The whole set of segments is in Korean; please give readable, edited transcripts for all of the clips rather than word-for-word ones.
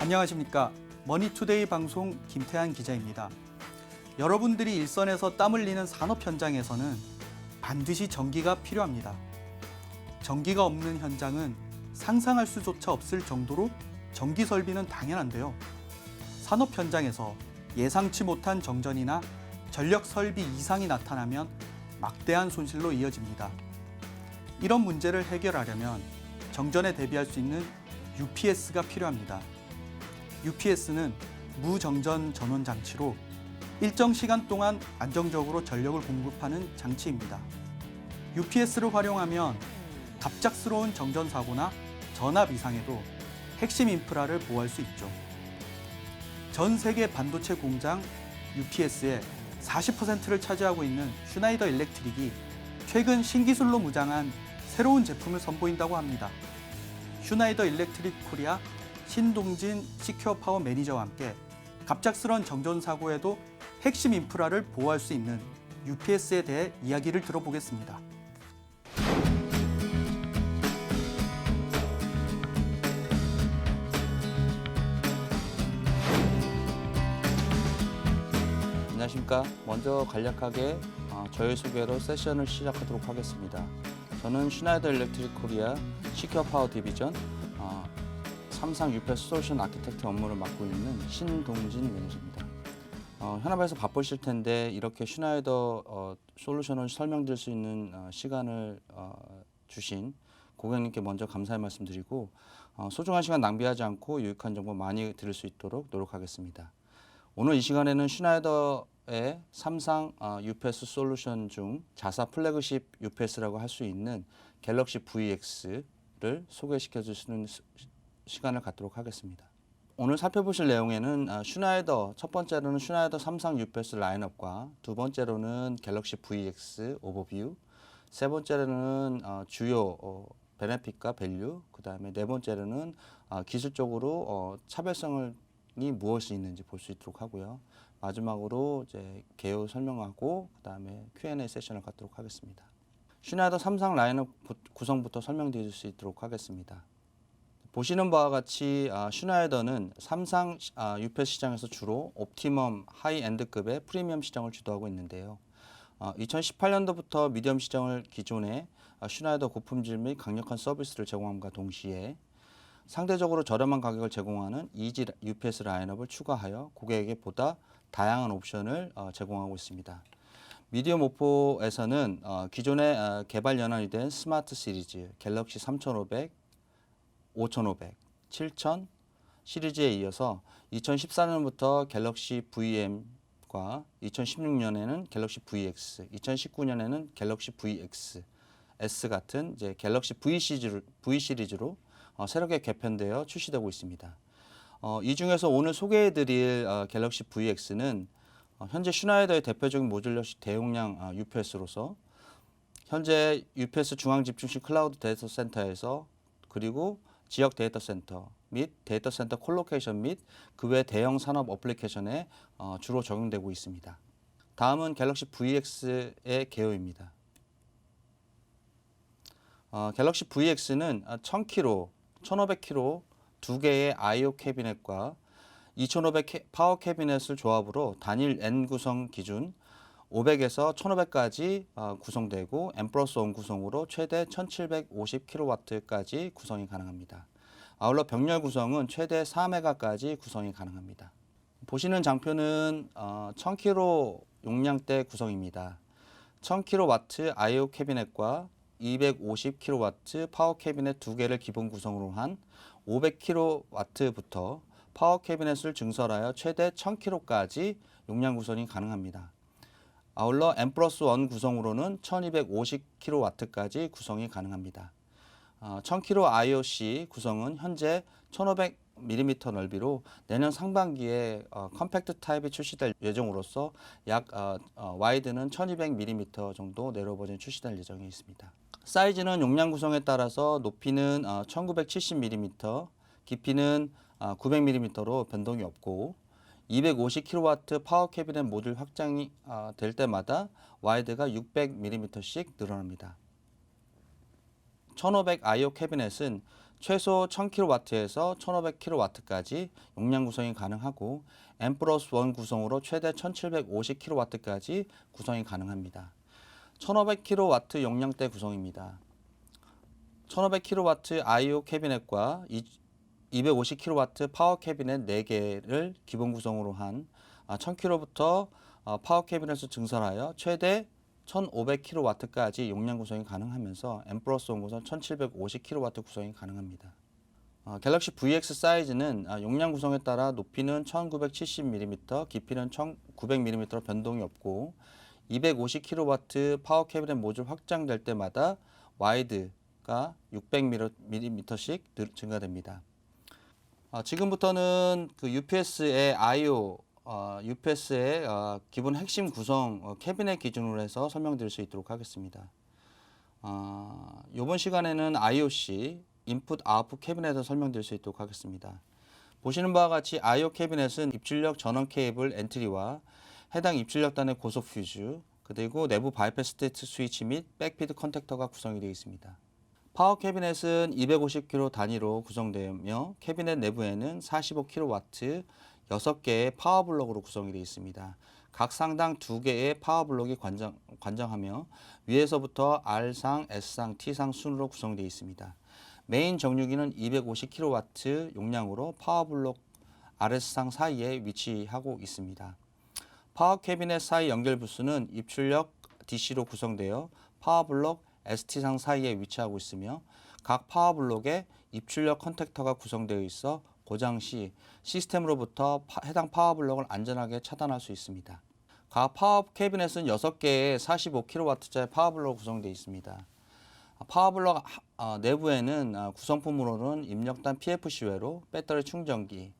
안녕하십니까. 머니투데이 방송 김태한 기자입니다. 여러분들이 일선에서 땀 흘리는 산업 현장에서는 반드시 전기가 필요합니다. 전기가 없는 현장은 상상할 수조차 없을 정도로 전기 설비는 당연한데요. 산업 현장에서 예상치 못한 정전이나 전력 설비 이상이 나타나면 막대한 손실로 이어집니다. 이런 문제를 해결하려면 정전에 대비할 수 있는 UPS가 필요합니다. UPS는 무정전 전원 장치로 일정 시간 동안 안정적으로 전력을 공급하는 장치입니다. UPS를 활용하면 갑작스러운 정전 사고나 전압 이상에도 핵심 인프라를 보호할 수 있죠. 전 세계 반도체 공장 UPS의 40%를 차지하고 있는 슈나이더 일렉트릭이 최근 신기술로 무장한 새로운 제품을 선보인다고 합니다. 슈나이더 일렉트릭 코리아 신동진 시큐어 파워 매니저와 함께 갑작스러운 정전 사고에도 핵심 인프라를 보호할 수 있는 UPS에 대해 이야기를 들어보겠습니다. 안녕하십니까. 먼저 간략하게 저희 소개로 세션을 시작하도록 하겠습니다. 저는 슈나이더 일렉트릭 코리아 시큐어 파워 디비전 삼상 UPS 솔루션 아키텍트 업무를 맡고 있는 신동진 매니저입니다. 현업에서 바쁘실 텐데 이렇게 슈나이더 솔루션을 설명드릴 수 있는 시간을 주신 고객님께 먼저 감사의 말씀드리고 소중한 시간 낭비하지 않고 유익한 정보 많이 들을 수 있도록 노력하겠습니다. 오늘 이 시간에는 슈나이더의 삼상 UPS 솔루션 중 자사 플래그십 UPS라고 할 수 있는 갤럭시 VX를 소개시켜 주시는 시간을 갖도록 하겠습니다. 오늘 살펴보실 내용에는 슈나이더, 첫 번째로는 슈나이더 삼상 UPS 라인업과 두 번째로는 갤럭시 VX 오버뷰, 세 번째로는 주요 베네핏과 밸류, 그 다음에 네 번째로는 기술적으로 차별성이 무엇이 있는지 볼 수 있도록 하고요. 마지막으로 이제 개요 설명하고 그 다음에 Q&A 세션을 갖도록 하겠습니다. 슈나이더 삼상 라인업 구성부터 설명드릴 수 있도록 하겠습니다. 보시는 바와 같이 슈나이더는 삼상 UPS 시장에서 주로 옵티멈 하이엔드급의 프리미엄 시장을 주도하고 있는데요. 2018년도부터 미디엄 시장을 기존에 슈나이더 고품질 및 강력한 서비스를 제공함과 동시에 상대적으로 저렴한 가격을 제공하는 이지 UPS 라인업을 추가하여 고객에게 보다 다양한 옵션을 제공하고 있습니다. 미디엄 오포에서는 기존에 개발 연한이 된 스마트 시리즈, 갤럭시 3500, 5500, 7000 시리즈에 이어서 2014년부터 갤럭시 VM과 2016년에는 갤럭시 VX, 2019년에는 갤럭시 VX, S 같은 이제 갤럭시 V 시리즈로 새롭게 개편되어 출시되고 있습니다. 이 중에서 오늘 소개해드릴 갤럭시 VX는 현재 슈나이더의 대표적인 모듈러식 대용량 UPS로서 현재 UPS 중앙 집중식 클라우드 데이터 센터에서 그리고 지역 데이터 센터 및 데이터 센터 콜로케이션 및 그 외 대형 산업 어플리케이션에 주로 적용되고 있습니다. 다음은 갤럭시 VX의 개요입니다. 갤럭시 VX는 1000kW, 1500kW 두 개의 I/O 캐비넷과 2500 파워 캐비넷을 조합으로 단일 N 구성 기준 500에서 1500까지 구성되고 M+1 구성으로 최대 1750kW까지 구성이 가능합니다. 아울러 병렬 구성은 최대 4메가까지 구성이 가능합니다. 보시는 장표는 1000kW 용량대 구성입니다. 1000kW I/O 캐비넷과 250kW 파워 캐비넷 두 개를 기본 구성으로 한 500kW부터 파워 캐비넷을 증설하여 최대 1000kW까지 용량 구성이 가능합니다. 아울러 M+1 구성으로는 1250kW까지 구성이 가능합니다. 1000kW IOC 구성은 현재 1500mm 넓이로 내년 상반기에 컴팩트 타입이 출시될 예정으로서 약 와이드는 1200mm 정도 내로 버전이 출시될 예정에 있습니다. 사이즈는 용량 구성에 따라서 높이는 1970mm, 깊이는 900mm로 변동이 없고 250kW 파워 캐비넷 모듈 확장이 될 때마다 와이드가 600mm씩 늘어납니다. 1500 I/O 캐비넷은 최소 1000kW에서 1500kW까지 용량 구성이 가능하고 N+1 구성으로 최대 1750kW까지 구성이 가능합니다. 1500kW 용량대 구성입니다. 1500kW I/O 캐비넷과 250kW 파워 캐비넷 4개를 기본 구성으로 한 1000kW부터 파워 캐비넷을 증설하여 최대 1500kW까지 용량 구성이 가능하면서 N+1 구성 1750kW 구성이 가능합니다. 갤럭시 VX 사이즈는 용량 구성에 따라 높이는 1970mm, 깊이는 1900mm로 변동이 없고 250kW 파워 캐비넷 모듈 확장될 때마다 와이드가 600mm씩 증가됩니다. 지금부터는 그 UPS의 I/O, UPS의 기본 핵심 구성 캐비넷 기준으로 해서 설명드릴 수 있도록 하겠습니다. 이번 시간에는 IOC, 인풋 아웃풋 캐비넷을 설명드릴 수 있도록 하겠습니다. 보시는 바와 같이 I/O 캐비넷은 입출력 전원 케이블 엔트리와 해당 입출력단의 고속 퓨즈, 그리고 내부 바이패스 스테이트 스위치 및 백피드 컨택터가 구성이 되어 있습니다. 파워 캐비넷은 250kW 단위로 구성되며 캐비넷 내부에는 45kW 6개의 파워 블록으로 구성이 되어 있습니다. 각 상당 2개의 파워 블록이 관장하며 위에서부터 R상, S상, T상 순으로 구성되어 있습니다. 메인 정류기는 250kW 용량으로 파워 블록 RS상 사이에 위치하고 있습니다. 파워 캐비넷 사이 연결 부스는 입출력 DC로 구성되어 파워 블록 ST상 사이에 위치하고 있으며 각 파워 블록에 입출력 컨택터가 구성되어 있어 고장 시 시스템으로부터 해당 파워 블록을 안전하게 차단할 수 있습니다. 각 파워 캐비넷은 6개의 45kW짜리 파워 블록으로 구성되어 있습니다. 파워 블록 내부에는 구성품으로는 입력단 PFC 외로 배터리 충전기,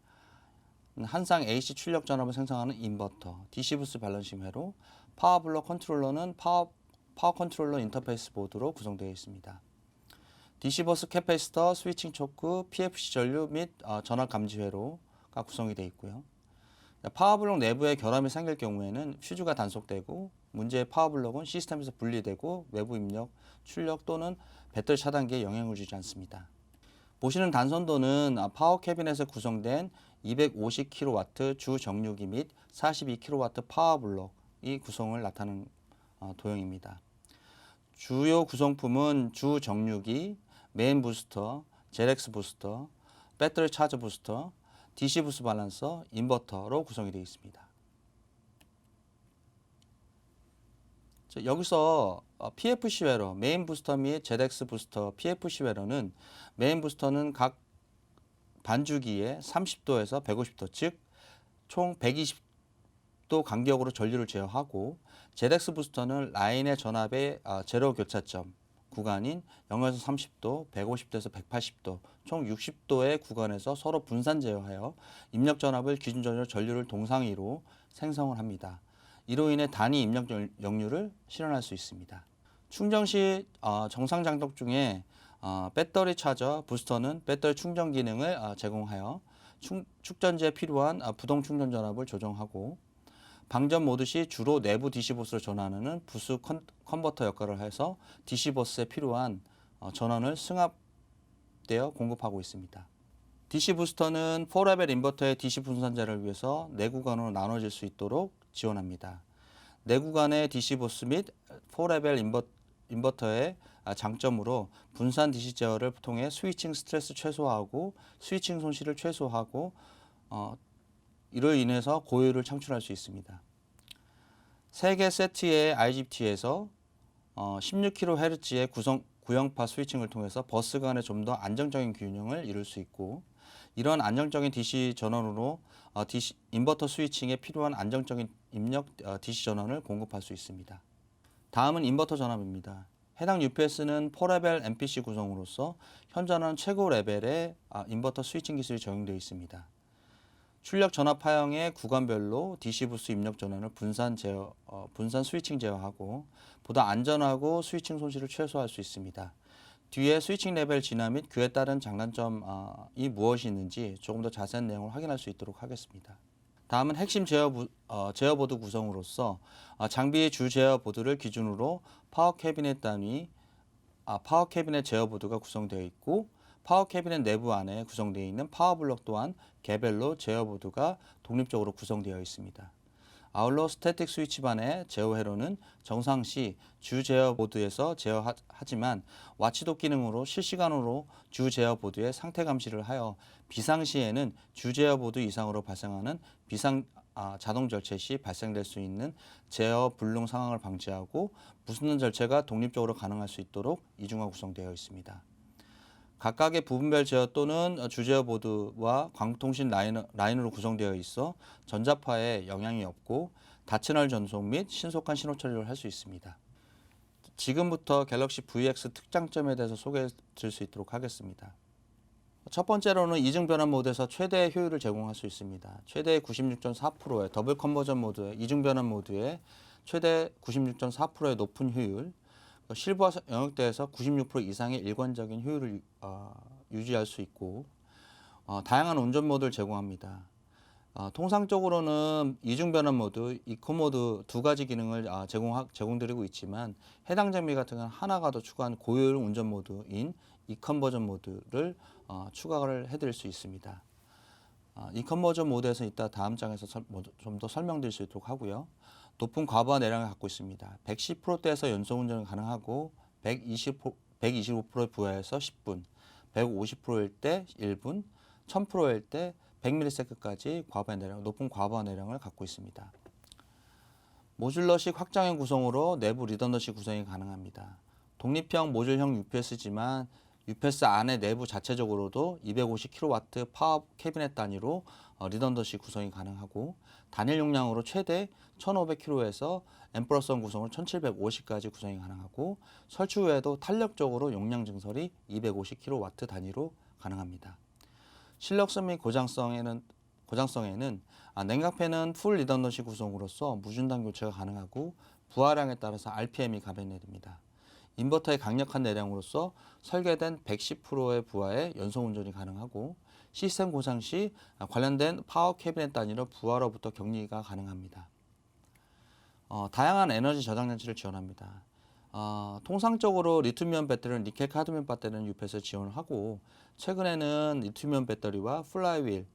한상 AC 출력 전압을 생성하는 인버터, DC 부스 밸런싱 회로, 파워 블록 컨트롤러는 파워 컨트롤러 인터페이스 보드로 구성되어 있습니다. DC 버스 캐패시터, 스위칭 초크, PFC 전류 및 전압 감지 회로가 구성이 되어 있고요. 파워 블록 내부에 결함이 생길 경우에는 퓨즈가 단속되고 문제의 파워 블록은 시스템에서 분리되고 외부 입력, 출력 또는 배터리 차단기에 영향을 주지 않습니다. 보시는 단선도는 파워 캐비넷에 구성된 250kW 주 정류기 및 42kW 파워 블록이 구성을 나타내는 도형입니다. 주요 구성품은 주 정류기, 메인 부스터, ZX 부스터, 배터리 차저 부스터, DC 부스 밸런서, 인버터로 구성이 되어 있습니다. 여기서 PFC 회로, 메인 부스터 및 ZX 부스터, PFC 회로는 메인 부스터는 각 반주기에 30도에서 150도, 즉 총 120도 간격으로 전류를 제어하고 ZX 부스터는 라인의 전압의 제로 교차점 구간인 0에서 30도, 150도에서 180도, 총 60도의 구간에서 서로 분산 제어하여 입력 전압을 기준 전류를 동상위로 생성을 합니다. 이로 인해 단위 입력 역류를 실현할 수 있습니다. 충전 시 정상 작동 중에 배터리 차저 부스터는 배터리 충전 기능을 제공하여 축전지에 필요한 부동 충전 전압을 조정하고 방전 모드 시 주로 내부 DC 버스로 전환하는 부스 컨버터 역할을 해서 DC 버스에 필요한 전원을 승합되어 공급하고 있습니다. DC 부스터는 4레벨 인버터의 DC 분산자를 위해서 4구간으로 나눠질 수 있도록 지원합니다. 4구간의 DC 버스 및 4레벨 인버터의 장점으로 분산 DC 제어를 통해 스위칭 스트레스 최소화하고 스위칭 손실을 최소화하고 이로 인해서 고효율을 창출할 수 있습니다. 3개 세트의 IGBT에서 16kHz의 구형파 스위칭을 통해서 버스 간에 좀 더 안정적인 균형을 이룰 수 있고 이런 안정적인 DC 전원으로 인버터 스위칭에 필요한 안정적인 입력 DC 전원을 공급할 수 있습니다. 다음은 인버터 전압입니다. 해당 UPS는 4레벨 MPC 구성으로서 현존하는 최고 레벨의 인버터 스위칭 기술이 적용되어 있습니다. 출력 전압 파형의 구간별로 DC 부스 입력 전원을 분산 스위칭 제어하고 보다 안전하고 스위칭 손실을 최소화할 수 있습니다. 뒤에 스위칭 레벨 진화 및 그에 따른 장단점이 무엇이 있는지 조금 더 자세한 내용을 확인할 수 있도록 하겠습니다. 다음은 핵심 제어보드 구성으로서 장비의 주 제어보드를 기준으로 파워 캐비넷 단위 파워 캐비넷 제어보드가 구성되어 있고 파워 캐비넷 내부 안에 구성되어 있는 파워 블록 또한 개별로 제어 보드가 독립적으로 구성되어 있습니다. 아울러 스태틱 스위치반의 제어 회로는 정상시 주 제어 보드에서 제어하지만 와치독 기능으로 실시간으로 주 제어 보드의 상태 감시를 하여 비상시에는 주 제어 보드 이상으로 발생하는 자동 절체 시 발생될 수 있는 제어 불능 상황을 방지하고 무슨 절체가 독립적으로 가능할 수 있도록 이중화 구성되어 있습니다. 각각의 부분별 제어 또는 주제어 보드와 광통신 라인으로 구성되어 있어 전자파에 영향이 없고 다채널 전송 및 신속한 신호 처리를 할 수 있습니다. 지금부터 갤럭시 VX 특장점에 대해서 소개해 드릴 수 있도록 하겠습니다. 첫 번째로는 이중 변환 모드에서 최대의 효율을 제공할 수 있습니다. 최대 96.4%의 더블 컨버전 모드의 이중 변환 모드의 최대 96.4%의 높은 효율, 실부하 영역대에서 96% 이상의 일관적인 효율을 유지할 수 있고 다양한 운전 모드를 제공합니다. 통상적으로는 이중 변환 모드, 이코 모드 두 가지 기능을 제공드리고 있지만 해당 장비 같은 경우는 하나가 더 추가한 고효율 운전 모드인 이컨버전 모드를 추가를 해드릴 수 있습니다. 이컨버전 모드에서 이따 다음 장에서 좀 더 설명드릴 수 있도록 하고요. 높은 과부하 내량을 갖고 있습니다. 110%대에서 연속 운전이 가능하고 125%의 부하에서 10분, 150%일 때 1분, 1000%일 때 100ms까지 높은 과부하 내량을 갖고 있습니다. 모듈러식 확장형 구성으로 내부 리던던시 구성이 가능합니다. 독립형 모듈형 UPS지만 UPS 안에 내부 자체적으로도 250kW 파워 캐비넷 단위로 리던던시 구성이 가능하고 단일 용량으로 최대 1500kW에서 M+1 구성으로 1750까지 구성이 가능하고 설치 후에도 탄력적으로 용량 증설이 250kW 단위로 가능합니다. 실력성 및 고장성에는 냉각팬은 풀 리던던시 구성으로서 무중단 교체가 가능하고 부하량에 따라서 RPM이 감변됩니다. 인버터의 강력한 내량으로서 설계된 110%의 부하에 연속 운전이 가능하고 시스템 고장 시 관련된 파워 캐비넷 단위로 부하로부터 격리가 가능합니다. 다양한 에너지 저장 장치를 지원합니다. 통상적으로 리튬이온 배터리는 니켈 카드뮴 배터리는 UPS에 지원을 하고 최근에는 리튬이온 배터리와 플라이휠의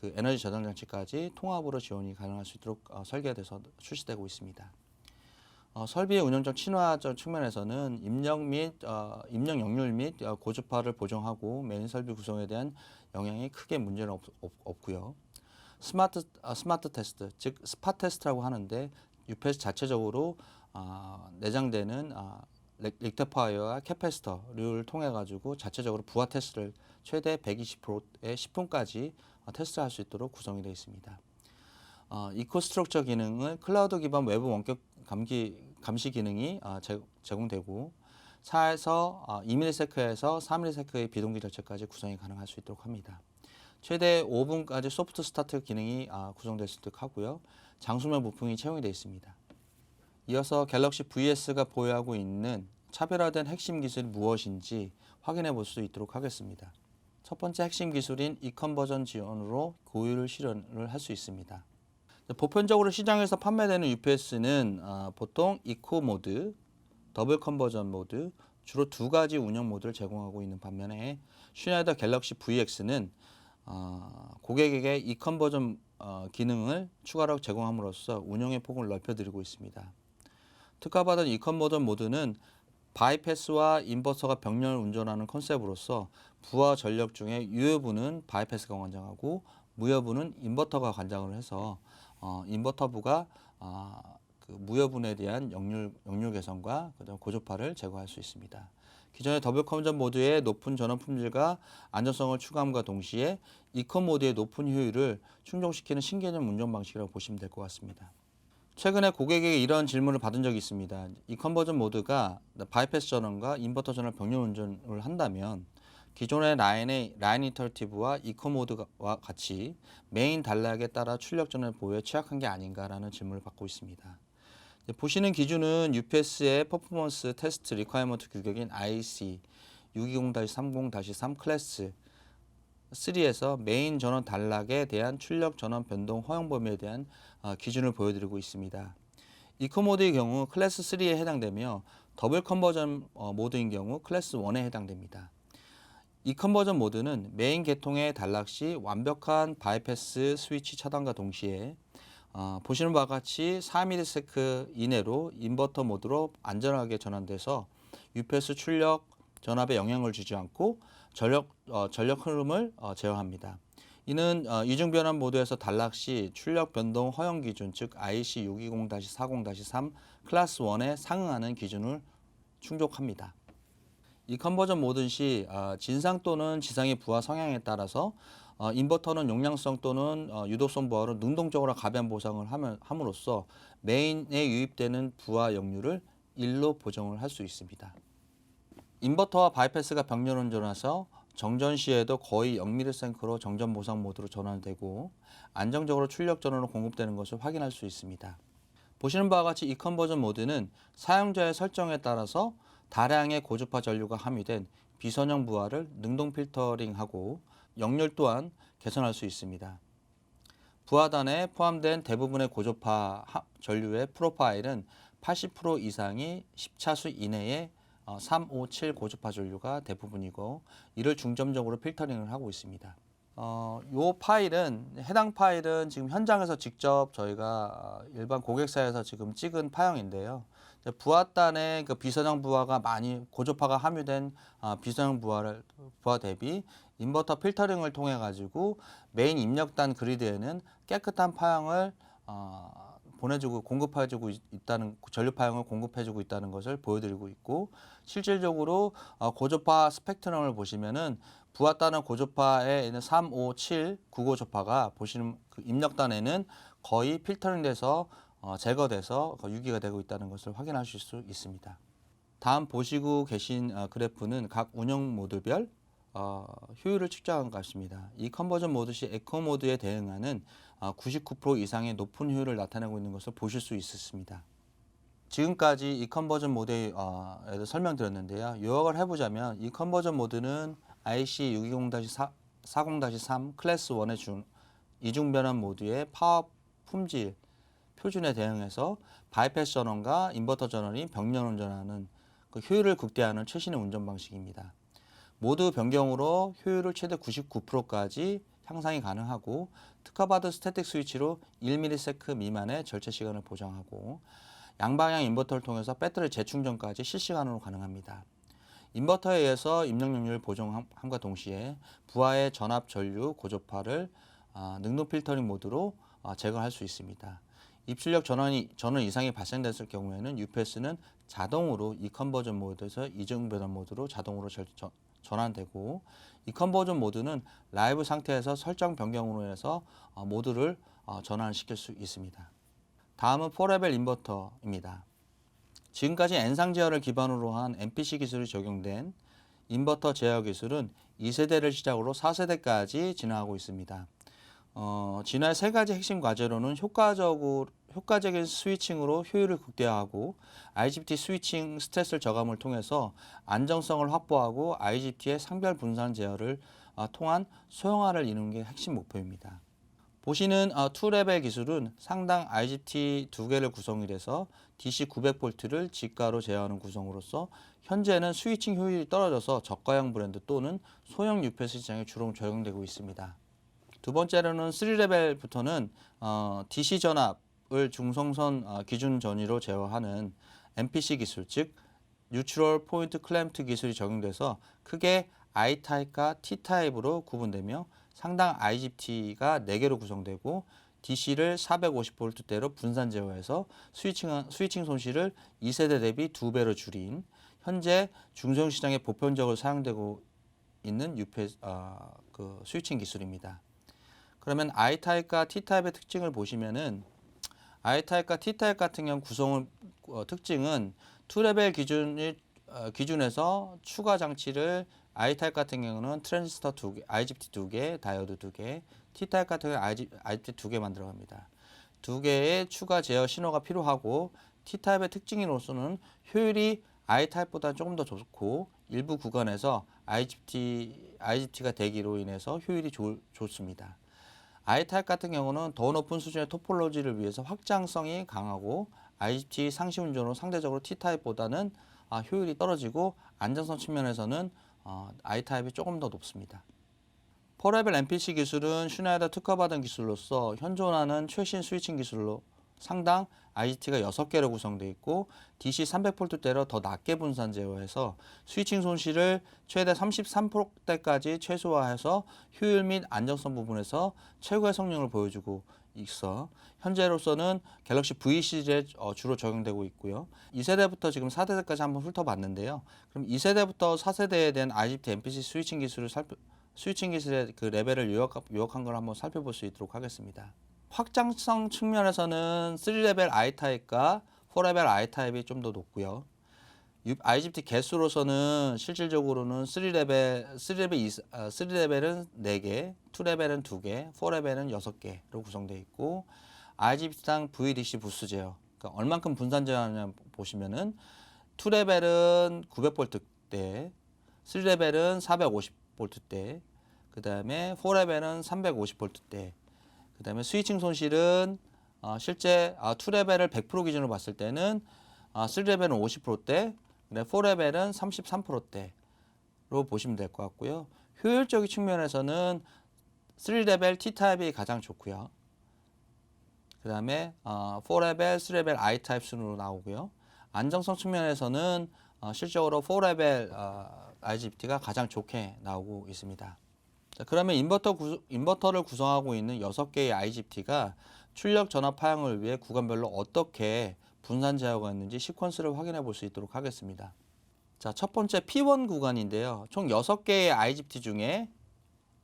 그 에너지 저장 장치까지 통합으로 지원이 가능할 수 있도록 설계돼서 출시되고 있습니다. 설비의 운영적 친화적 측면에서는 입력 역률 및 고주파를 보정하고 메인 설비 구성에 대한 영향이 크게 문제는 없고요. 스마트 테스트, 즉 스팟 테스트라고 하는데 UPS 자체적으로 내장되는 릭터파이어와 캐패시터를 통해 가지고 자체적으로 부하 테스트를 최대 120%의 10분까지 테스트할 수 있도록 구성이 되어 있습니다. 이코 스트럭처 기능은 클라우드 기반 외부 원격 감시 기능이 제공되고 4에서 2ms에서 4ms의 비동기 절차까지 구성이 가능할 수 있도록 합니다. 최대 5분까지 소프트 스타트 기능이 구성될 수 있도록 하고요. 장수명 부품이 채용이 되어 있습니다. 이어서 갤럭시 VS가 보유하고 있는 차별화된 핵심 기술이 무엇인지 확인해 볼 수 있도록 하겠습니다. 첫 번째 핵심 기술인 이컨버전 지원으로 고효율 실현을 할 수 있습니다. 보편적으로 시장에서 판매되는 UPS는 보통 이코 모드, 더블 컨버전 모드, 주로 두 가지 운영 모드를 제공하고 있는 반면에 슈나이더 갤럭시 VX는 고객에게 이 컨버전 기능을 추가로 제공함으로써 운영의 폭을 넓혀드리고 있습니다. 특화받은 이 컨버전 모드는 바이패스와 인버터가 병렬 운전하는 컨셉으로서 부하 전력 중에 유효부는 바이패스가 관장하고 무효부는 인버터가 관장을 해서 인버터부가 그 무효분에 대한 역률 개선과 고주파를 제거할 수 있습니다. 기존의 더블 컨버전 모드의 높은 전원 품질과 안전성을 추가함과 동시에 이컨 모드의 높은 효율을 충족시키는 신개념 운전 방식이라고 보시면 될 것 같습니다. 최근에 고객에게 이런 질문을 받은 적이 있습니다. 이 컨버전 모드가 바이패스 전원과 인버터 전원 병렬 운전을 한다면 기존의 라인 이터러티브와 이코 모드와 같이 메인 단락에 따라 출력 전원 보호에 취약한 게 아닌가라는 질문을 받고 있습니다. 보시는 기준은 UPS의 퍼포먼스 테스트 리ኳ이어먼트 규격인 IC 620-30-3 클래스 3에서 메인 전원 단락에 대한 출력 전원 변동 허용 범위에 대한 기준을 보여드리고 있습니다. 이코 모드의 경우 클래스 3에 해당되며 더블 컨버전 모드인 경우 클래스 1에 해당됩니다. 이 컨버전 모드는 메인 계통의 단락 시 완벽한 바이패스 스위치 차단과 동시에 보시는 바와 같이 4ms 이내로 인버터 모드로 안전하게 전환돼서 UPS 출력 전압에 영향을 주지 않고 전력 흐름을 제어합니다. 이는 이중 변환 모드에서 단락 시 출력 변동 허용 기준 즉 IC 620-40-3 클래스 1에 상응하는 기준을 충족합니다. 이 컨버전 모드 시 진상 또는 지상의 부하 성향에 따라서 인버터는 용량성 또는 유도성 부하로 능동적으로 가변 보상을 함으로써 메인에 유입되는 부하 역류를 1로 보정을 할 수 있습니다. 인버터와 바이패스가 병렬운전해서 정전 시에도 거의 0ms로 정전 보상 모드로 전환되고 안정적으로 출력 전원으로 공급되는 것을 확인할 수 있습니다. 보시는 바와 같이 이 컨버전 모드는 사용자의 설정에 따라서 다량의 고주파 전류가 함유된 비선형 부하를 능동 필터링하고 역률 또한 개선할 수 있습니다. 부하단에 포함된 대부분의 고주파 전류의 프로파일은 80% 이상이 10차수 이내에 357 고주파 전류가 대부분이고 이를 중점적으로 필터링을 하고 있습니다. 해당 파일은 지금 현장에서 직접 저희가 일반 고객사에서 지금 찍은 파형인데요. 부하단의 그 비선형 부하가 많이 고주파가 함유된 비선형 부하 대비 인버터 필터링을 통해 가지고 메인 입력단 그리드에는 깨끗한 파형을 공급해주고 있다는 전류 파형을 공급해주고 있다는 것을 보여드리고 있고 실질적으로 고주파 스펙트럼을 보시면은 부하단은 고주파에 있는 3, 5, 7, 9 고주파가 보시는 그 입력단에는 거의 필터링돼서 제거돼서 유기가 되고 있다는 것을 확인하실 수 있습니다. 다음 보시고 계신 그래프는 각 운영 모드별 효율을 측정한 것입니다. 이 컨버전 모드 시 에코 모드에 대응하는 99% 이상의 높은 효율을 나타내고 있는 것을 보실 수 있습니다. 지금까지 이 컨버전 모드에 설명드렸는데요. 요약을 해보자면 이 컨버전 모드는 IC 620-40-3 클래스 1의 이중 변환 모드의 파워 품질 표준에 대응해서 바이패스 전원과 인버터 전원이 병렬 운전하는 그 효율을 극대화하는 최신의 운전 방식입니다. 모드 변경으로 효율을 최대 99%까지 향상이 가능하고 특화받은 스태틱 스위치로 1ms 미만의 절체 시간을 보장하고 양방향 인버터를 통해서 배터리 재충전까지 실시간으로 가능합니다. 인버터에 의해서 입력률을 보정함과 동시에 부하의 전압 전류 고주파를 능동 필터링 모드로 제거할 수 있습니다. 입출력 전원 이상이 발생됐을 경우에는 UPS는 자동으로 이 컨버전 모드에서 이중 변환 모드로 자동으로 전환되고 이 컨버전 모드는 라이브 상태에서 설정 변경으로 해서 모드를 전환시킬 수 있습니다. 다음은 4레벨 인버터입니다. 지금까지 N상 제어를 기반으로 한 MPC 기술이 적용된 인버터 제어 기술은 2세대를 시작으로 4세대까지 진화하고 있습니다. 진화의 세 가지 핵심 과제로는 효과적인 스위칭으로 효율을 극대화하고 IGBT 스위칭 스트레스 저감을 통해서 안정성을 확보하고 IGBT의 상별 분산 제어를 통한 소형화를 이루는 게 핵심 목표입니다. 보시는 2레벨 기술은 상당 IGBT 2개를 구성이 돼서 DC 900V를 지가로 제어하는 구성으로서 현재는 스위칭 효율이 떨어져서 저가형 브랜드 또는 소형 UPS 시장에 주로 적용되고 있습니다. 두 번째로는 3레벨부터는 DC 전압을 중성선 기준 전위로 제어하는 MPC 기술, 즉 뉴트럴 포인트 클램프트 기술이 적용돼서 크게 I 타입과 T 타입으로 구분되며 상당 IGBT가 4개로 구성되고 DC를 450V대로 분산 제어해서 스위칭 손실을 2세대 대비 2배로 줄인 현재 중소형 시장에 보편적으로 사용되고 있는 UPS 스위칭 기술입니다. 그러면 I 타입과 T 타입의 특징을 보시면은 I 타입과 T 타입 같은 경우 특징은 2레벨 기준에서 추가 장치를 I 타입 같은 경우는 트랜지스터 2개, IGBT 2개, 다이오드 2개, T 타입 같은 경우는 IGBT 2개 만들어 갑니다. 2개의 추가 제어 신호가 필요하고 T 타입의 특징으로서는 효율이 I 타입보다 조금 더 좋고 일부 구간에서 IGBT가 되기로 인해서 효율이 좋습니다. I 타입 같은 경우는 더 높은 수준의 토폴로지를 위해서 확장성이 강하고 IGBT 상시 운전으로 상대적으로 T 타입보다는 효율이 떨어지고 안정성 측면에서는 I타입이 조금 더 높습니다. 4레벨 MPC 기술은 슈나이더 특허받은 기술로서 현존하는 최신 스위칭 기술로 상당 IGT가 6개로 구성되어 있고 DC 300V대로 더 낮게 분산 제어해서 스위칭 손실을 최대 33%대까지 최소화해서 효율 및 안정성 부분에서 최고의 성능을 보여주고 있어 현재로서는 갤럭시 V 시리즈에 주로 적용되고 있고요. 2세대부터 지금 4세대까지 한번 훑어봤는데요. 그럼 2세대부터 4세대에 대한 IGT MPC 스위칭 기술의 그 레벨을 요약한 걸 한번 살펴볼 수 있도록 하겠습니다. 확장성 측면에서는 3레벨 I타입과 4레벨 I타입이 좀 더 높고요. IGT 개수로서는 실질적으로는 3레벨은 4개, 2레벨은 2개, 4레벨은 6개로 구성되어 있고 IGT당 VDC 부스 제어, 그러니까 얼만큼 분산 제어하냐 보시면은 2레벨은 900V대, 3레벨은 450V대, 그 다음에 4레벨은 350V대, 그 다음에 스위칭 손실은 실제 2레벨을 100% 기준으로 봤을 때는 3레벨은 50%대, 4레벨은 33%대로 보시면 될 것 같고요. 효율적인 측면에서는 3레벨 T타입이 가장 좋고요. 그 다음에 4레벨, 3레벨 I타입 순으로 나오고요. 안정성 측면에서는 실적으로 4레벨 IGBT가 가장 좋게 나오고 있습니다. 자, 그러면 인버터를 구성하고 있는 6개의 IGBT가 출력 전압 파형을 위해 구간별로 어떻게 분산 제어가 있는지 시퀀스를 확인해 볼 수 있도록 하겠습니다. 자, 첫 번째 P1 구간인데요. 총 6개의 IGBT 중에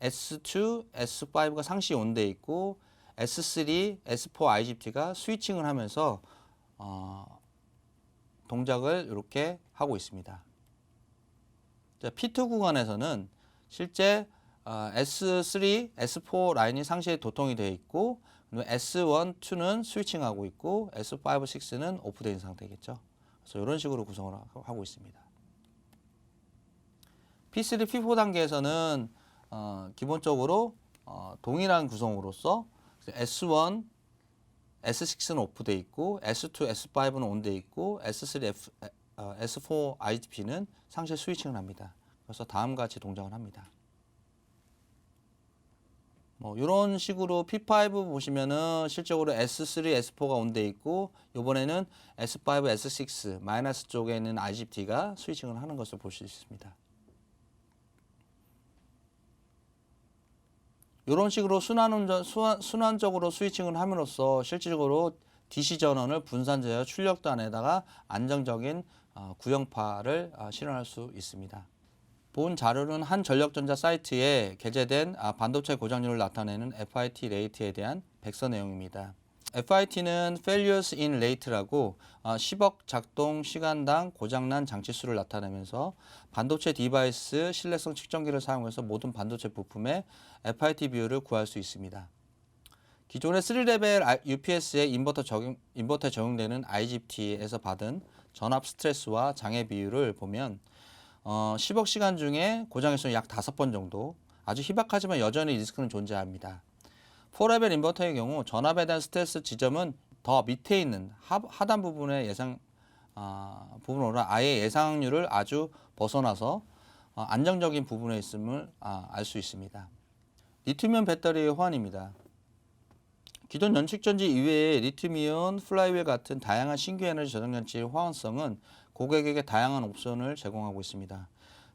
S2, S5가 상시 온돼 있고 S3, S4 IGBT가 스위칭을 하면서 동작을 이렇게 하고 있습니다. 자, P2 구간에서는 실제 S3, S4 라인이 상시에 도통이 되어 있고 S1, 2는 스위칭하고 있고 S5, 6는 오프되어 있는 상태겠죠. 그래서 이런 식으로 구성을 하고 있습니다. P3, P4 단계에서는 기본적으로 동일한 구성으로서 S1, S6는 오프되어 있고 S2, S5는 온되어 있고 S3, S4 IGBT는 상시에 스위칭을 합니다. 그래서 다음과 같이 동작을 합니다. 이런 식으로 P5 보시면은 실적으로 S3, S4가 온돼 있고 이번에는 S5, S6 마이너스 쪽에 있는 IGBT가 스위칭을 하는 것을 볼 수 있습니다. 이런 식으로 순환적으로 스위칭을 함으로써 실질적으로 DC 전원을 분산 제어 출력단에다가 안정적인 구형파를 실현할 수 있습니다. 본 자료는 한 전력전자 사이트에 게재된 반도체 고장률을 나타내는 FIT 레이트에 대한 백서 내용입니다. FIT는 Failures in Rate라고 10억 작동 시간당 고장난 장치 수를 나타내면서 반도체 디바이스 신뢰성 측정기를 사용해서 모든 반도체 부품의 FIT 비율을 구할 수 있습니다. 기존의 3레벨 UPS에 인버터에 적용되는 IGBT에서 받은 전압 스트레스와 장애 비율을 보면 10억 시간 중에 고장 횟수는 약 5번 정도, 아주 희박하지만 여전히 리스크는 존재합니다. 4레벨 인버터의 경우 전압에 대한 스트레스 지점은 더 밑에 있는 하단 부분의 부분으로 아예 예상률을 아주 벗어나서 안정적인 부분에 있음을 알 수 있습니다. 리튬이온 배터리의 호환입니다. 기존 연측전지 이외에 리튬이온, 플라이휠 같은 다양한 신규 에너지 저장 장치의 호환성은 고객에게 다양한 옵션을 제공하고 있습니다.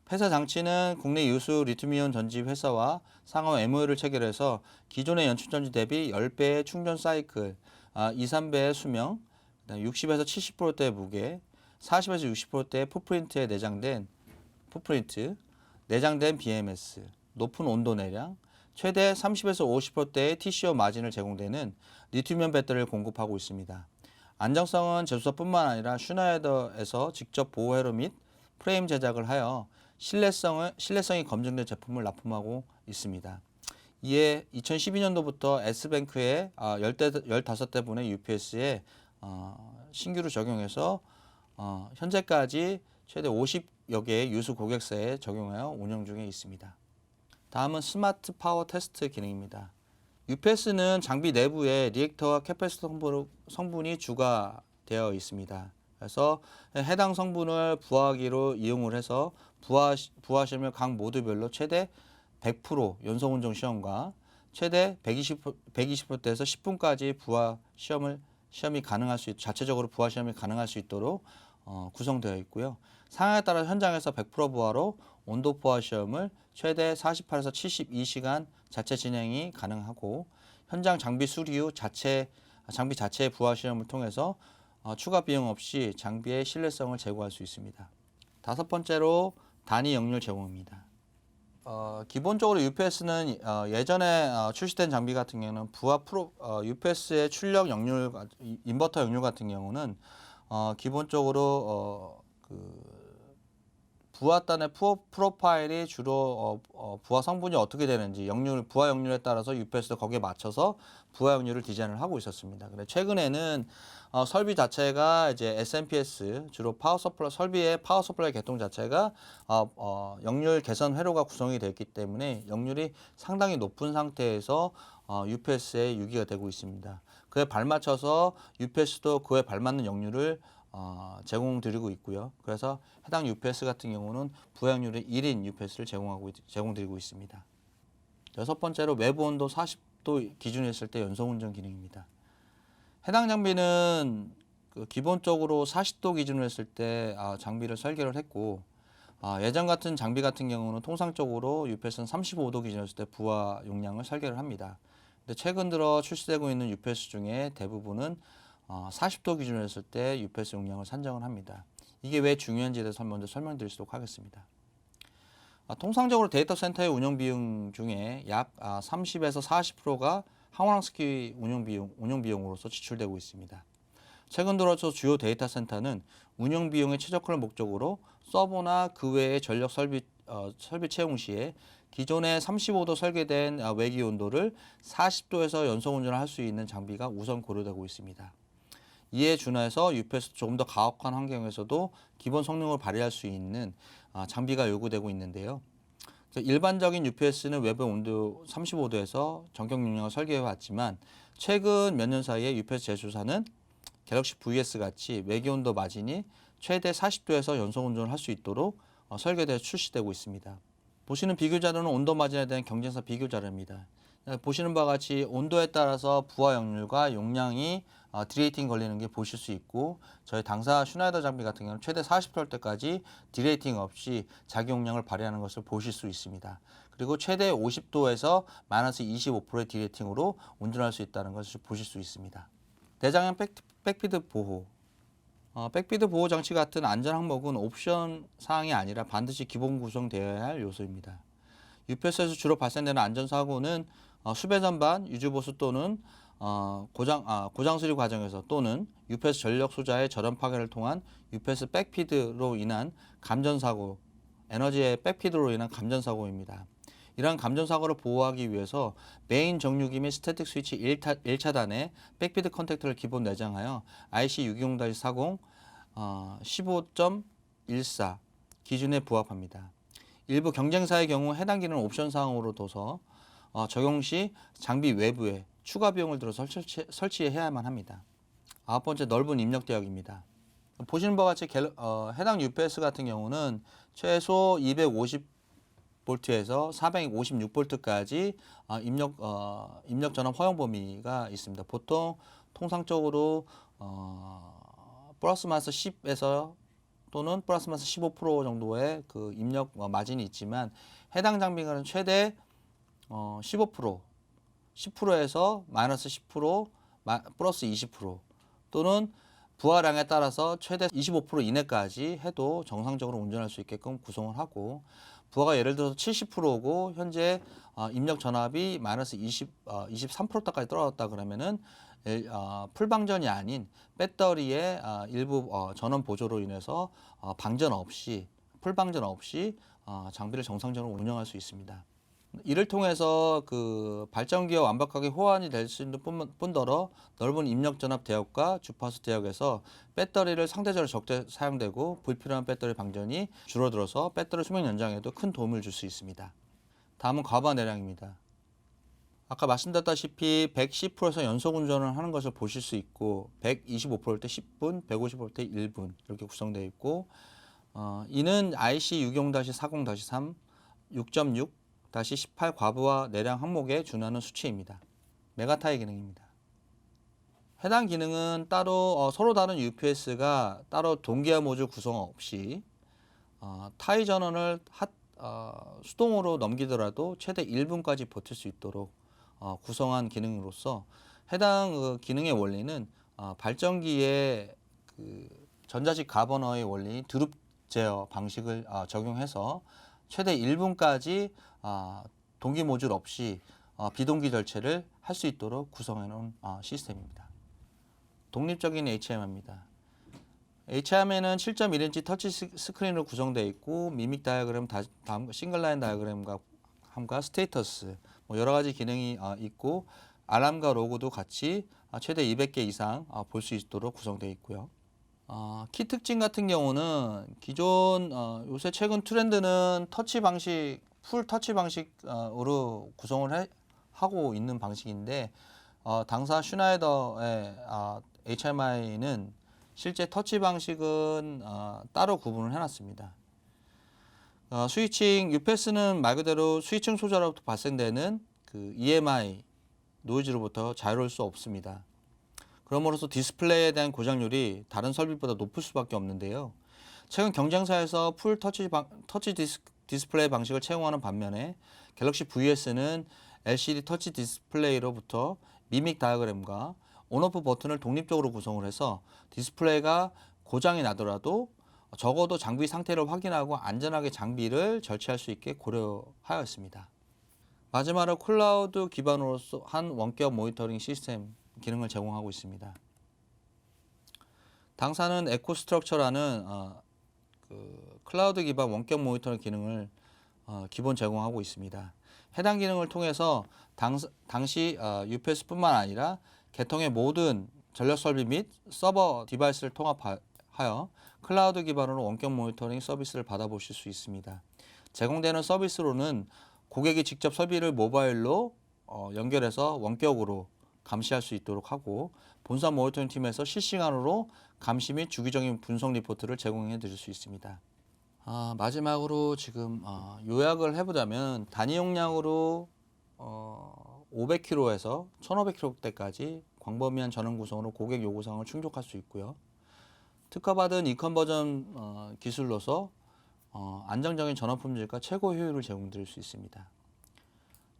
폐사 장치는 국내 유수 리튬이온 전지 회사와 상호 MOU를 체결해서 기존의 연축전지 대비 10배의 충전 사이클, 2, 3배의 수명, 60에서 70%대의 무게, 40에서 60%대의 내장된 BMS, 높은 온도 내량, 최대 30에서 50%대의 TCO 마진을 제공되는 리튬이온 배터리를 공급하고 있습니다. 안정성은 제조사뿐만 아니라 슈나이더에서 직접 보호회로 및 프레임 제작을 하여 신뢰성이 검증된 제품을 납품하고 있습니다. 이에 2012년도부터 S뱅크의 15대분의 UPS에 신규로 적용해서 현재까지 최대 50여 개의 유수 고객사에 적용하여 운영 중에 있습니다. 다음은 스마트 파워 테스트 기능입니다. UPS는 장비 내부에 리액터와 캐패시터 성분이 주가되어 있습니다. 그래서 해당 성분을 부화기로 이용을 해서 부화 시험을 각 모드별로 최대 100% 연속 운전 시험과 최대 120%에서 10분까지 부화 시험이 가능할 수 자체적으로 부화 시험이 가능할 수 있도록 구성되어 있고요. 상황에 따라 현장에서 100% 부화로 온도 부화 시험을 최대 48에서 72시간 자체 진행이 가능하고 현장 장비 수리 후 장비 자체의 부화 시험을 통해서 추가 비용 없이 장비의 신뢰성을 제고할 수 있습니다. 다섯 번째로 단위 역률 제공입니다. 기본적으로 UPS는 예전에 출시된 장비 같은 경우는 UPS의 출력 역률, 인버터 역률 같은 경우는 기본적으로 부하단의 프로파일이 주로 부하 성분이 어떻게 되는지 부하 역률에 따라서 UPS도 거기에 맞춰서 부하 역률을 디자인을 하고 있었습니다. 근데 최근에는 설비 자체가 이제 SMPS 주로 설비의 파워 서플라이 계통 자체가 역률 개선 회로가 구성이 되어 있기 때문에 역률이 상당히 높은 상태에서 UPS에 유기가 되고 있습니다. 그에 발맞춰서 UPS도 그에 발맞는 역률을 제공드리고 있고요. 그래서 해당 UPS 같은 경우는 부하역률의 1인 UPS를 제공드리고 있습니다. 여섯 번째로 외부 온도 40도 기준으로 했을 때 연속 운전 기능입니다. 해당 장비는 기본적으로 40도 기준으로 했을 때 장비를 설계를 했고 예전 같은 장비 같은 경우는 통상적으로 UPS는 35도 기준으로 했을 때 부하 용량을 설계를 합니다. 근데 최근 들어 출시되고 있는 UPS 중에 대부분은 40도 기준으로 했을 때 UPS 용량을 산정을 합니다. 이게 왜 중요한지에 대해서 먼저 설명드리도록 하겠습니다. 통상적으로 데이터 센터의 운영 비용 중에 약 30에서 40%가 항원항스키 운영 비용으로서 지출되고 있습니다. 최근 들어서 주요 데이터 센터는 운영 비용의 최적화를 목적으로 서버나 그 외의 전력 설비 채용 시에 기존에 35도 설계된 외기 온도를 40도에서 연속 운전을 할 수 있는 장비가 우선 고려되고 있습니다. 이에 준해서 UPS 조금 더 가혹한 환경에서도 기본 성능을 발휘할 수 있는 장비가 요구되고 있는데요. 일반적인 UPS는 외부 온도 35도에서 전격 용량을 설계해 왔지만 최근 몇 년 사이에 UPS 제조사는 갤럭시 VS 같이 외기 온도 마진이 최대 40도에서 연속 운전을 할 수 있도록 설계되어 출시되고 있습니다. 보시는 비교 자료는 온도 마진에 대한 경쟁사 비교 자료입니다. 보시는 바와 같이 온도에 따라서 부하 역률과 용량이 디레이팅 걸리는 게 보실 수 있고 저희 당사 슈나이더 장비 같은 경우는 최대 40도 때까지 디레이팅 없이 자기 용량을 발휘하는 것을 보실 수 있습니다. 그리고 최대 50도에서 마이너스 25%의 디레이팅으로 운전할 수 있다는 것을 보실 수 있습니다. 대장형 백피드 보호 백피드 보호 장치 같은 안전 항목은 옵션 사항이 아니라 반드시 기본 구성되어야 할 요소입니다. UPS에서 주로 발생되는 안전사고는 수배 전반, 유지보수 또는 고장 수리 과정에서 또는 UPS 전력 소자의 저렴 파괴를 통한 UPS 백피드로 인한 감전사고, 에너지의 백피드로 인한 감전사고입니다. 이러한 감전사고를 보호하기 위해서 메인 정류기 및 스태틱 스위치 1차단에 백피드 컨택터를 기본 내장하여 IC620-40 15.14 기준에 부합합니다. 일부 경쟁사의 경우 해당 기능을 옵션 사항으로 둬서 적용 시 장비 외부에 추가 비용을 들어서 설치해야만 합니다. 아홉 번째, 넓은 입력 대역입니다. 보시는 바와 같이 해당 UPS 같은 경우는 최소 250V에서 456V까지 입력 전압 허용 범위가 있습니다. 보통 통상적으로 플러스 마이너스 10에서 또는 플러스 마이너스 15% 정도의 그 입력 마진이 있지만 해당 장비는 최대 15%, 10%에서 마이너스 10%, 플러스 20% 또는 부하량에 따라서 최대 25% 이내까지 해도 정상적으로 운전할 수 있게끔 구성을 하고 부하가 예를 들어서 70%고 현재 입력 전압이 마이너스 23%까지 떨어졌다 그러면은 풀방전이 아닌 배터리의 일부 전원 보조로 인해서 풀방전 없이 장비를 정상적으로 운영할 수 있습니다. 이를 통해서 그 발전기와 완벽하게 호환이 될 수 있는 뿐더러 넓은 입력 전압 대역과 주파수 대역에서 배터리를 상대적으로 적게 사용되고 불필요한 배터리 방전이 줄어들어서 배터리 수명 연장에도 큰 도움을 줄 수 있습니다. 다음은 과부하 내량입니다. 아까 말씀드렸다시피 110%에서 연속 운전을 하는 것을 보실 수 있고 125%일 때 10분, 150%일 때 1분 이렇게 구성되어 있고 이는 IC 60-40-3 6.6-18 과부하 내량 항목에 준하는 수치입니다. 메가타의 기능입니다. 해당 기능은 따로 서로 다른 UPS가 따로 동기화 모듈 구성 없이 타이 전원을 수동으로 넘기더라도 최대 1분까지 버틸 수 있도록 구성한 기능으로서 해당 기능의 원리는 발전기의 그 전자식 가버너의 원리인 드룹 제어 방식을 적용해서 최대 1분까지 동기 모듈 없이 비동기 절체를 할 수 있도록 구성해 놓은 시스템입니다. 독립적인 HMI입니다. HMI는 7.1인치 터치 스크린으로 구성되어 있고 미믹 다이어그램, 싱글 라인 다이어그램과 스테이터스 여러 가지 기능이 있고 알람과 로고도 같이 최대 200개 이상 볼 수 있도록 구성되어 있고요. 키 특징 같은 경우는 기존 요새 최근 트렌드는 터치 방식, 풀 터치 방식으로 구성을 하고 있는 방식인데 당사 슈나이더의 HMI는 실제 터치 방식은 따로 구분을 해놨습니다. 스위칭 UPS는 말 그대로 스위칭 소자로부터 발생되는 그 EMI 노이즈로부터 자유로울 수 없습니다. 그러므로서 디스플레이에 대한 고장률이 다른 설비보다 높을 수밖에 없는데요. 최근 경쟁사에서 풀 터치 디스플레이 방식을 채용하는 반면에 갤럭시 VS는 LCD 터치 디스플레이로부터 미믹 다이어그램과 온오프 버튼을 독립적으로 구성을 해서 디스플레이가 고장이 나더라도 적어도 장비 상태를 확인하고 안전하게 장비를 절취할 수 있게 고려하였습니다. 마지막으로 클라우드 기반으로서 한 원격 모니터링 시스템 기능을 제공하고 있습니다. 당사는 에코스트럭처라는 클라우드 기반 원격 모니터링 기능을 기본 제공하고 있습니다. 해당 기능을 통해서 당시 UPS뿐만 아니라 계통의 모든 전력 설비 및 서버 디바이스를 통합하여 클라우드 기반으로 원격 모니터링 서비스를 받아보실 수 있습니다. 제공되는 서비스로는 고객이 직접 설비를 모바일로 연결해서 원격으로 감시할 수 있도록 하고 본사 모니터링 팀에서 실시간으로 감시 및 주기적인 분석 리포트를 제공해 드릴 수 있습니다. 마지막으로 지금 요약을 해보자면 단위 용량으로 500kg에서 1500kg대까지 광범위한 전원 구성으로 고객 요구사항을 충족할 수 있고요. 특허받은 이컨버전 기술로서 안정적인 전원 품질과 최고 효율을 제공드릴 수 있습니다.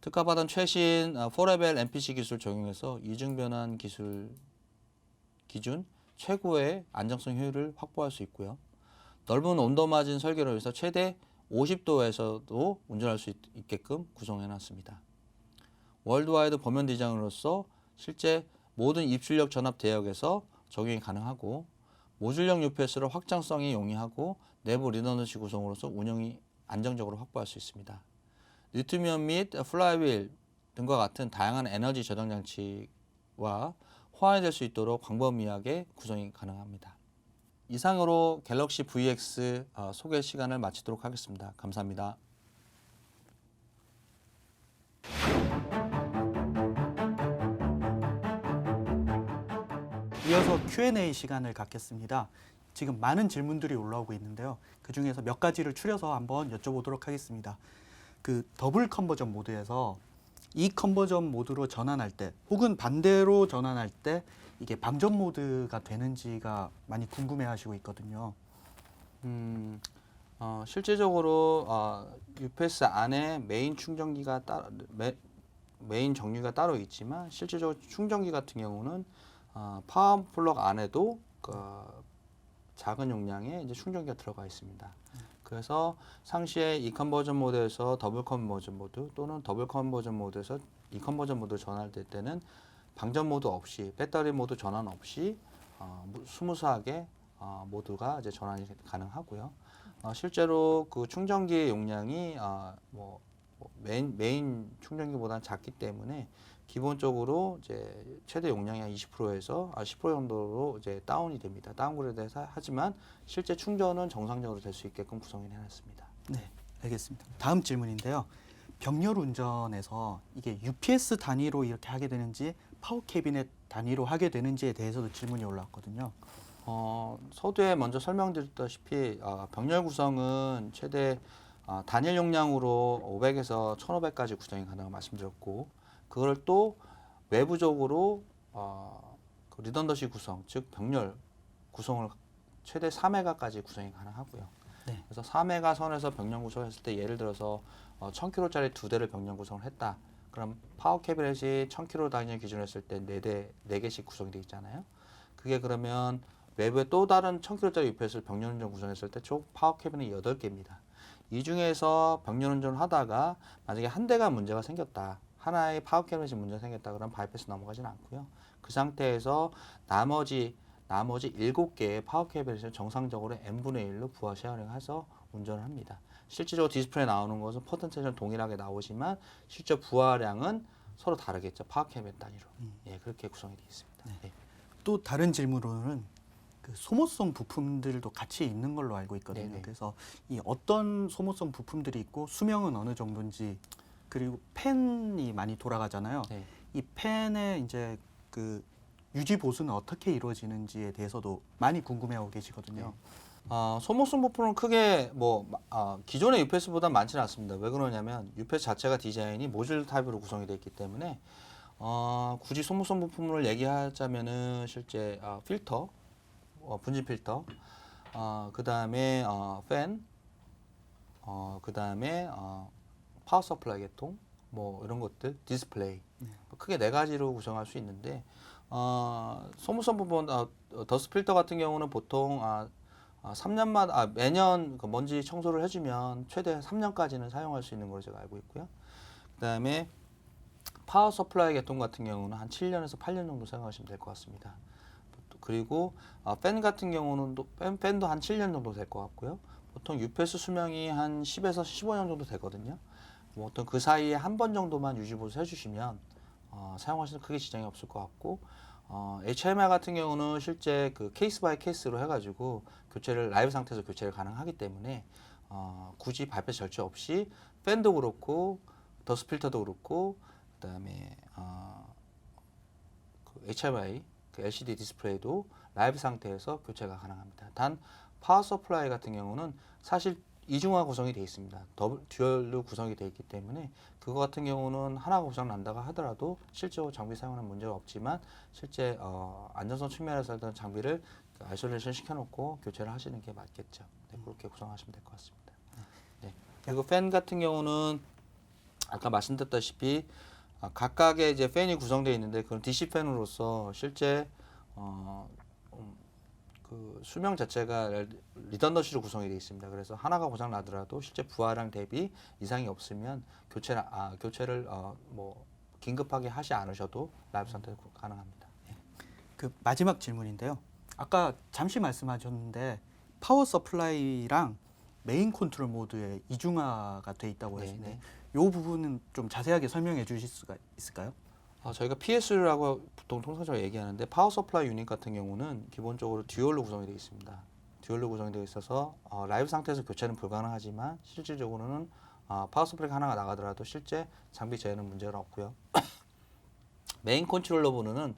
특허받은 최신 4레벨 MPC 기술 적용해서 이중 변환 기술 기준 최고의 안정성 효율을 확보할 수 있고요. 넓은 온도 마진 설계로 해서 최대 50도에서도 운전할 수 있게끔 구성해 놨습니다. 월드와이드 범연 디자인으로서 실제 모든 입출력 전압 대역에서 적용이 가능하고 모듈형 UPS를 확장성이 용이하고 내부 리더넌시 구성으로서 운영이 안정적으로 확보할 수 있습니다. 리튬이온 및 플라이휠 등과 같은 다양한 에너지 저장 장치와 호환이 될 수 있도록 광범위하게 구성이 가능합니다. 이상으로 갤럭시 VX 소개 시간을 마치도록 하겠습니다. 감사합니다. 이어서 Q&A 시간을 갖겠습니다. 지금 많은 질문들이 올라오고 있는데요. 그 중에서 몇 가지를 추려서 한번 여쭤보도록 하겠습니다. 그 더블 컨버전 모드에서 이 컨버전 모드로 전환할 때 혹은 반대로 전환할 때 이게 방전 모드가 되는지가 많이 궁금해하시고 있거든요. 실제적으로 UPS 안에 메인 정류가 따로 있지만 실제적으로 충전기 같은 경우는 파워 플러그 안에도 작은 용량의 이제 충전기가 들어가 있습니다. 그래서 상시에 이 컨버전 모드에서 더블 컨버전 모드 또는 더블 컨버전 모드에서 이 컨버전 모드 전환될 때는 방전 모드 없이 배터리 모드 전환 없이 스무스하게 모드가 이제 전환이 가능하고요. 실제로 그 충전기의 용량이 메인 충전기보다는 작기 때문에 기본적으로 이제 최대 용량이 한 20%에서 10% 정도로 이제 다운이 됩니다. 다운그레이드해서 하지만 실제 충전은 정상적으로 될 수 있게끔 구성을 해놨습니다. 네, 알겠습니다. 다음 질문인데요. 병렬 운전에서 이게 UPS 단위로 이렇게 하게 되는지 파워 캐비넷 단위로 하게 되는지에 대해서도 질문이 올라왔거든요. 서두에 먼저 설명드렸다시피 병렬 구성은 최대 단일 용량으로 500에서 1500까지 구성이 가능하다고 말씀드렸고, 그걸 또 외부적으로 그 리던더시 구성, 즉 병렬 구성을 최대 4메가까지 구성이 가능하고요. 네. 그래서 4메가 선에서 병렬 구성을 했을 때 예를 들어서 1000kg짜리 2대를 병렬 구성을 했다. 그럼 파워 캐비넷이 1000kg 단위 기준으로 했을 때 4개씩 구성이 되어 있잖아요. 그게 그러면 외부에 또 다른 1000kg짜리 UPS를 병렬 운전 구성했을 때 총 파워 캐비넷이 8개입니다. 이 중에서 병렬 운전을 하다가 만약에 한 대가 문제가 생겼다. 하나의 파워 캐비넷이 문제가 생겼다. 그럼 바이패스 넘어가지는 않고요. 그 상태에서 나머지 7개의 파워 캐비넷을 정상적으로 n분의 1로 부하 쉐어링해서 운전을 합니다. 실질적으로 디스플레이에 나오는 것은 퍼센테이지는 동일하게 나오지만 실제 부하량은 서로 다르겠죠. 파워 캐비넷 단위로. 예, 그렇게 구성이 되어 있습니다. 네. 또 다른 질문으로는 그 소모성 부품들도 같이 있는 걸로 알고 있거든요. 네네. 그래서 이 어떤 소모성 부품들이 있고 수명은 어느 정도인지, 그리고 팬이 많이 돌아가잖아요. 네. 이 팬의 이제 그 유지 보수는 어떻게 이루어지는지에 대해서도 많이 궁금해하고 계시거든요. 소모성 부품은 크게 기존의 UPS보다 많지는 않습니다. 왜 그러냐면 UPS 자체가 디자인이 모듈 타입으로 구성이 되어 있기 때문에 굳이 소모성 부품을 얘기하자면은 실제 필터, 분진 필터, 그 다음에 팬, 그 다음에 파워 서플라이 계통, 뭐 이런 것들, 디스플레이, 크게 4가지로 구성할 수 있는데 소모성 부분 더스트 필터 같은 경우는 보통 3년마다 매년 그 먼지 청소를 해주면 최대 3년까지는 사용할 수 있는 걸로 제가 알고 있고요. 그 다음에 파워 서플라이 계통 같은 경우는 한 7년에서 8년 정도 생각하시면 될 것 같습니다. 그리고 팬 같은 경우는 팬도 한 7년 정도 될 것 같고요. 보통 UPS 수명이 한 10에서 15년 정도 되거든요. 뭐 어떤 그 사이에 한 번 정도만 유지 보수 해주시면 사용하시는 크게 지장이 없을 것 같고, HMI 같은 경우는 실제 그 케이스 바이 케이스로 해가지고 교체를 라이브 상태에서 교체를 가능하기 때문에 굳이 발패 절제 없이 팬도 그렇고 더스트 필터도 그렇고 그다음에 그 HMI 그 LCD 디스플레이도 라이브 상태에서 교체가 가능합니다. 단 파워 서플라이 같은 경우는 사실 이중화 구성이 되어 있습니다. 듀얼로 구성이 되어 있기 때문에 그거 같은 경우는 하나가 고장 난다고 하더라도 실제로 장비 사용하는 문제가 없지만 실제 안전성 측면에서 일단 장비를 아이솔레이션 시켜놓고 교체를 하시는 게 맞겠죠. 네, 그렇게 구성하시면 될 것 같습니다. 네. 그리고 팬 같은 경우는 아까 말씀드렸다시피 각각의 이제 팬이 구성되어 있는데 그건 DC 팬으로서 실제 그 수명 자체가 리던더시로 구성이 되어 있습니다. 그래서 하나가 고장 나더라도 실제 부하량 대비 이상이 없으면 교체를 뭐 긴급하게 하지 않으셔도 라이브 상태로 가능합니다. 예. 그 마지막 질문인데요. 아까 잠시 말씀하셨는데 파워 서플라이랑 메인 컨트롤 모드에 이중화가 돼 있다고 하시는데 이 부분은 좀 자세하게 설명해 주실 수가 있을까요? 저희가 PS라고 보통 통상적으로 얘기하는데 파워 서플라이 유닛 같은 경우는 기본적으로 듀얼로 구성이 되어 있습니다. 듀얼로 구성이 되어 있어서 라이브 상태에서 교체는 불가능하지만 실질적으로는 파워 서플라이가 하나가 나가더라도 실제 장비 제어는 문제가 없고요. 메인 컨트롤러 부분은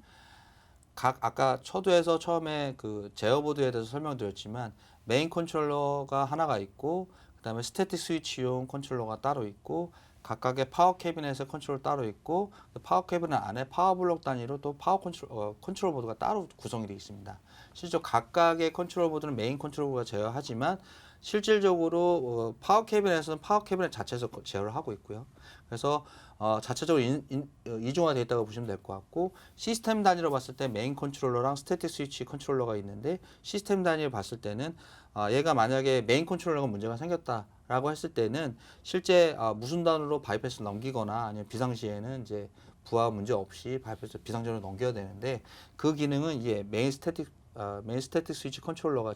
아까 초두에서 처음에 그 제어보드에 대해서 설명드렸지만 메인 컨트롤러가 하나가 있고 그다음에 스태틱 스위치용 컨트롤러가 따로 있고 각각의 파워 캐비넷의 컨트롤 따로 있고 파워 캐비넷 안에 파워 블록 단위로 또 파워 컨트롤 보드가 따로 구성이 되어 있습니다. 실제 각각의 컨트롤 보드는 메인 컨트롤 보드가 제어하지만 실질적으로 파워 캐비넷은 파워 캐비넷 자체에서 제어를 하고 있고요. 그래서 자체적으로 이중화되어 있다고 보시면 될 것 같고 시스템 단위로 봤을 때 메인 컨트롤러랑 스태틱 스위치 컨트롤러가 있는데 시스템 단위로 봤을 때는 얘가 만약에 메인 컨트롤러가 문제가 생겼다라고 했을 때는 실제 무슨 단으로 바이패스를 넘기거나 아니면 비상시에는 이제 부하 문제 없이 바이패스 비상전으로 넘겨야 되는데 그 기능은 이게 메인 스태틱 메인 스태틱 스위치 컨트롤러가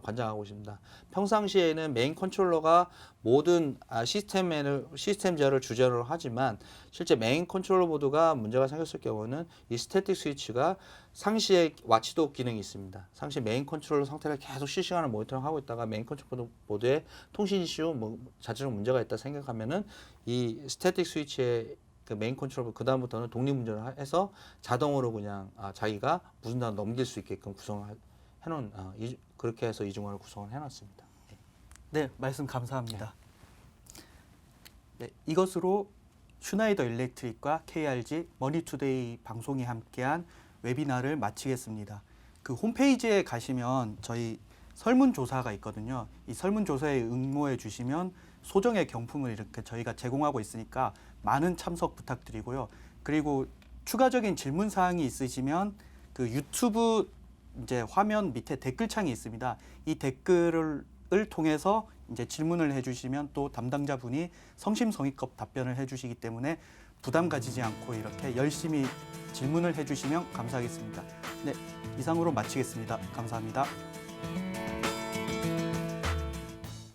관장하고 있습니다. 평상시에는 메인 컨트롤러가 모든 시스템 제어를 주제로 하지만 실제 메인 컨트롤러 보드가 문제가 생겼을 경우는 이 스태틱 스위치가 상시에 와치독 기능이 있습니다. 상시 메인 컨트롤러 상태를 계속 실시간으로 모니터링하고 있다가 메인 컨트롤러 보드에 통신 이슈, 자체적 문제가 있다 생각하면은 이 스태틱 스위치의 그 메인 컨트롤러 그다음부터는 독립운전을 해서 자동으로 그냥 자기가 무슨 단어 넘길 수 있게끔 구성을 해놓은 그렇게 해서 이중화를 구성을 해놨습니다. 네, 말씀 감사합니다. 네, 이것으로 슈나이더 일렉트릭과 KRG 머니투데이 방송이 함께한 웨비나를 마치겠습니다. 그 홈페이지에 가시면 저희 설문조사가 있거든요. 이 설문조사에 응모해 주시면 소정의 경품을 이렇게 저희가 제공하고 있으니까 많은 참석 부탁드리고요. 그리고 추가적인 질문 사항이 있으시면 그 유튜브 이제 화면 밑에 댓글창이 있습니다. 이 댓글을 통해서 이제 질문을 해주시면 또 담당자분이 성심성의껏 답변을 해주시기 때문에 부담 가지지 않고 이렇게 열심히 질문을 해주시면 감사하겠습니다. 네, 이상으로 마치겠습니다. 감사합니다.